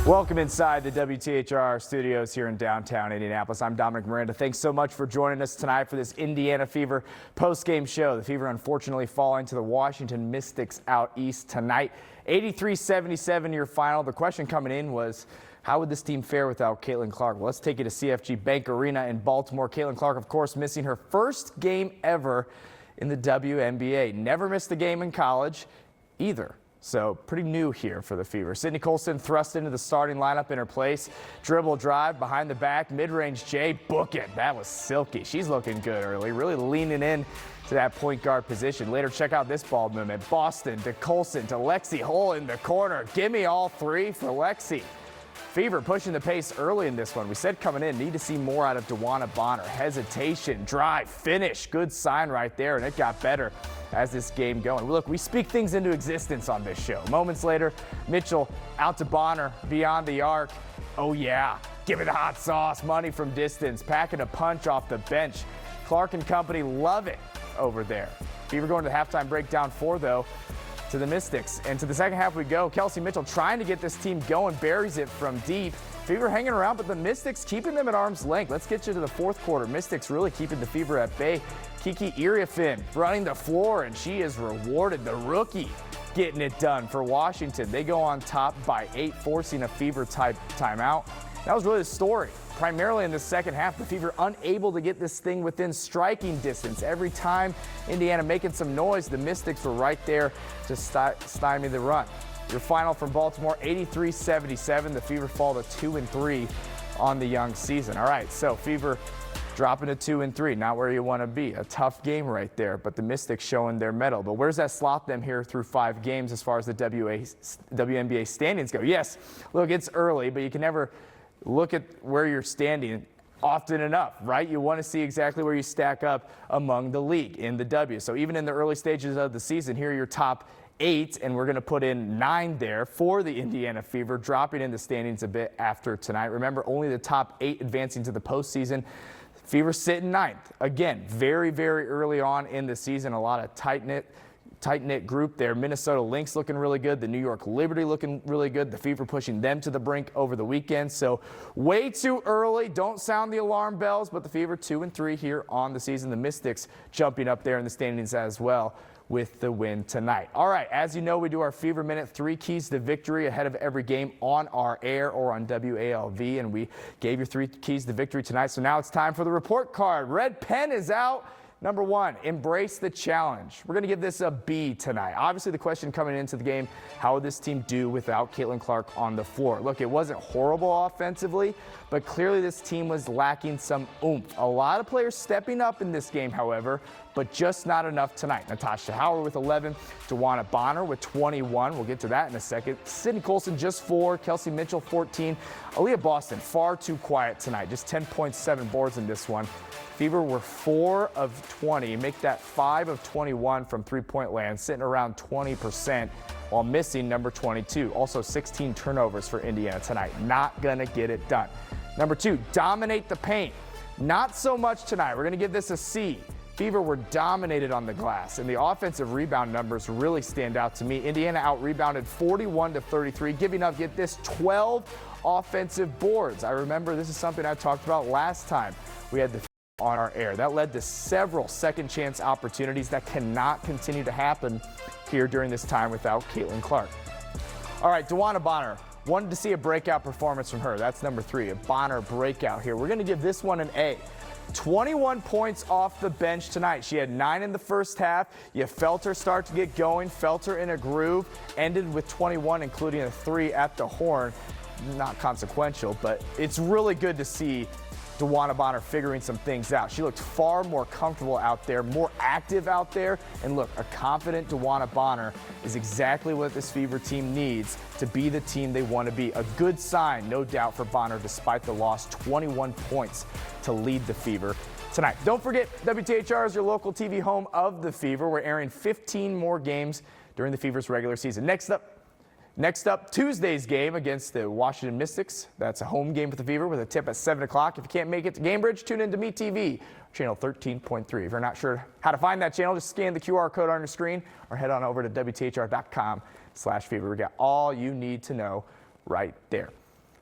Welcome inside the WTHR studios here in downtown Indianapolis. I'm Dominic Miranda. Thanks so much for joining us tonight for this Indiana Fever post-game show. The Fever unfortunately falling to the Washington Mystics out east tonight. 83-77 your final. The question coming in was, how would this team fare without Caitlin Clark? Well, let's take you to CFG Bank Arena in Baltimore. Caitlin Clark, of course, missing her first game ever in the WNBA. Never missed a game in college either. So pretty new here for the Fever. Sydney Colson thrust into the starting lineup in her place. Dribble drive behind the back, mid-range J, book it. That was silky. She's looking good early, really leaning in to that point guard position. Later, check out this ball movement. Boston to Colson to Lexi Hull in the corner. Give me all three for Lexi. Fever pushing the pace early in this one. We said coming in, need to see more out of DeWanna Bonner. Hesitation, drive, finish. Good sign right there, and it got better as this game going. Look, we speak things into existence on this show. Moments later, Mitchell out to Bonner, beyond the arc. Oh yeah, give it the hot sauce. Money from distance, packing a punch off the bench. Clark and company love it over there. Fever going to the halftime break down 4, though, to the Mystics. And to the second half we go. Kelsey Mitchell trying to get this team going, buries it from deep. Fever hanging around, but the Mystics keeping them at arm's length. Let's get you to the fourth quarter. Mystics really keeping the Fever at bay. Kiki Iriafin running the floor, and she is rewarded. The rookie getting it done for Washington. They go on top by 8, forcing a Fever-type timeout. That was really the story. Primarily in the second half, the Fever unable to get this thing within striking distance. Every time Indiana making some noise, the Mystics were right there to stymie the run. Your final from Baltimore, 83-77. The Fever fall to 2-3 on the young season. All right, so Fever dropping to 2-3, not where you want to be. A tough game right there, but the Mystics showing their mettle. But where's that slot them here through 5 games as far as the WNBA standings go? Yes, look, it's early, but you can never look at where you're standing often enough, right? You want to see exactly where you stack up among the league in the W. So even in the early stages of the season, here are your top 8, and we're going to put in 9 there for the Indiana Fever, dropping in the standings a bit after tonight. Remember, only the top 8 advancing to the postseason. Fever sitting 9th. Again, very, very early on in the season, a lot of tight-knit group there. Minnesota Lynx looking really good. The New York Liberty looking really good. The Fever pushing them to the brink over the weekend. So way too early. Don't sound the alarm bells, but the Fever 2-3 here on the season. The Mystics jumping up there in the standings as well with the win tonight. All right, as you know, we do our Fever Minute, 3 keys to victory ahead of every game on our air or on WALV, and we gave you 3 keys to victory tonight. So now it's time for the report card. Red pen is out. Number 1, embrace the challenge. We're going to give this a B tonight. Obviously, the question coming into the game, how would this team do without Caitlin Clark on the floor? Look, it wasn't horrible offensively, but clearly this team was lacking some oomph. A lot of players stepping up in this game, however, but just not enough tonight. Natasha Howard with 11, DeWanna Bonner with 21. We'll get to that in a second. Sydney Colson just 4, Kelsey Mitchell 14. Aaliyah Boston far too quiet tonight, just 10.7 boards in this one. Fever were 4 of 20, make that 5 of 21 from three-point land, sitting around 20% while missing number 22. Also 16 turnovers for Indiana tonight. Not gonna get it done. Number 2, dominate the paint. Not so much tonight. We're gonna give this a C. Fever were dominated on the glass, and the offensive rebound numbers really stand out to me. Indiana out-rebounded 41-33, giving up, get this, 12 offensive boards. I remember this is something I talked about last time we had the on our air. That led to several second chance opportunities that cannot continue to happen here during this time without Caitlin Clark. All right, DeWanna Bonner. Wanted to see a breakout performance from her. That's number 3, a Bonner breakout here. We're going to give this one an A. 21 points off the bench tonight. She had 9 in the first half. You felt her start to get going, felt her in a groove, ended with 21, including a 3 at the horn. Not consequential, but it's really good to see DeWanna Bonner figuring some things out. She looked far more comfortable out there, more active out there. And look, a confident DeWanna Bonner is exactly what this Fever team needs to be the team they want to be. A good sign, no doubt, for Bonner despite the loss. 21 points to lead the Fever tonight. Don't forget, WTHR is your local TV home of the Fever. We're airing 15 more games during the Fever's regular season. Next up, Tuesday's game against the Washington Mystics. That's a home game for the Fever with a tip at 7 o'clock. If you can't make it to Gamebridge, tune in to Meet TV, channel 13.3. If you're not sure how to find that channel, just scan the QR code on your screen or head on over to WTHR.com/Fever. We got all you need to know right there.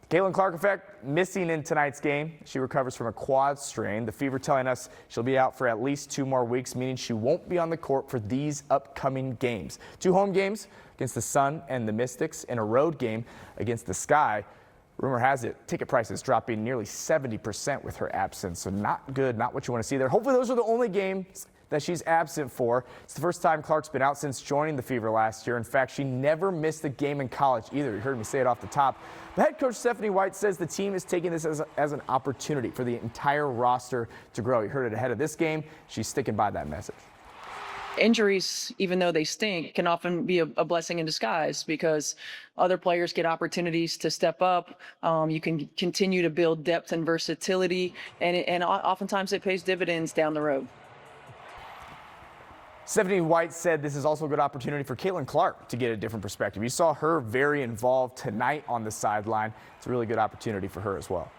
Caitlin Clark effect missing in tonight's game. She recovers from a quad strain. The Fever telling us she'll be out for at least 2 more weeks, meaning she won't be on the court for these upcoming games. 2 home games against the Sun and the Mystics and a road game against the Sky. Rumor has it, ticket prices dropping nearly 70% with her absence. So not good, not what you want to see there. Hopefully those are the only games that she's absent for. It's the first time Clark's been out since joining the Fever last year. In fact, she never missed a game in college either. You heard me say it off the top. But head coach Stephanie White says the team is taking this as an opportunity for the entire roster to grow. You heard it ahead of this game. She's sticking by that message. Injuries, even though they stink, can often be a blessing in disguise because other players get opportunities to step up. You can continue to build depth and versatility, and oftentimes it pays dividends down the road. Stephanie White said this is also a good opportunity for Caitlin Clark to get a different perspective. You saw her very involved tonight on the sideline. It's a really good opportunity for her as well.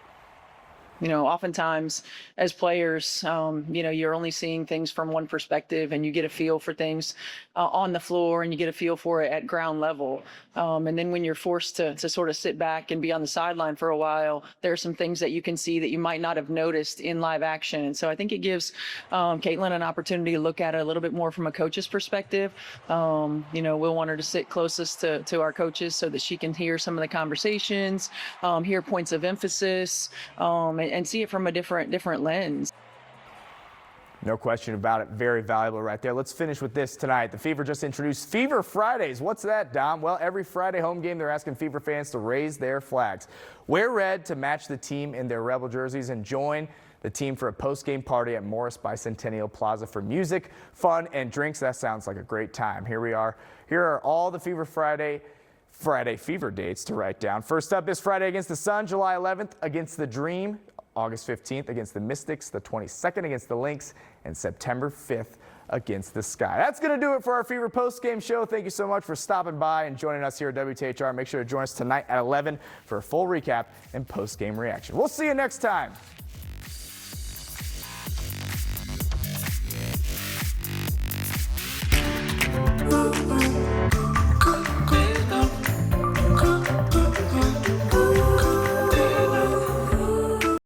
You know, oftentimes as players, you're only seeing things from one perspective, and you get a feel for things on the floor, and you get a feel for it at ground level. And then when you're forced to sort of sit back and be on the sideline for a while, there are some things that you can see that you might not have noticed in live action. And so I think it gives Caitlin an opportunity to look at it a little bit more from a coach's perspective. We'll want her to sit closest to our coaches so that she can hear some of the conversations, hear points of emphasis, and see it from a different lens. No question about it. Very valuable right there. Let's finish with this tonight. The Fever just introduced Fever Fridays. What's that, Dom? Well, every Friday home game, they're asking Fever fans to raise their flags. Wear red to match the team in their Rebel jerseys and join the team for a post-game party at Morris Bicentennial Plaza for music, fun, and drinks. That sounds like a great time. Here we are. Here are all the Fever Friday Fever dates to write down. First up this Friday against the Sun, July 11th against the Dream, August 15th against the Mystics, the 22nd against the Lynx, and September 5th against the Sky. That's going to do it for our Fever post-game show. Thank you so much for stopping by and joining us here at WTHR. Make sure to join us tonight at 11 for a full recap and post-game reaction. We'll see you next time. Ooh, ooh.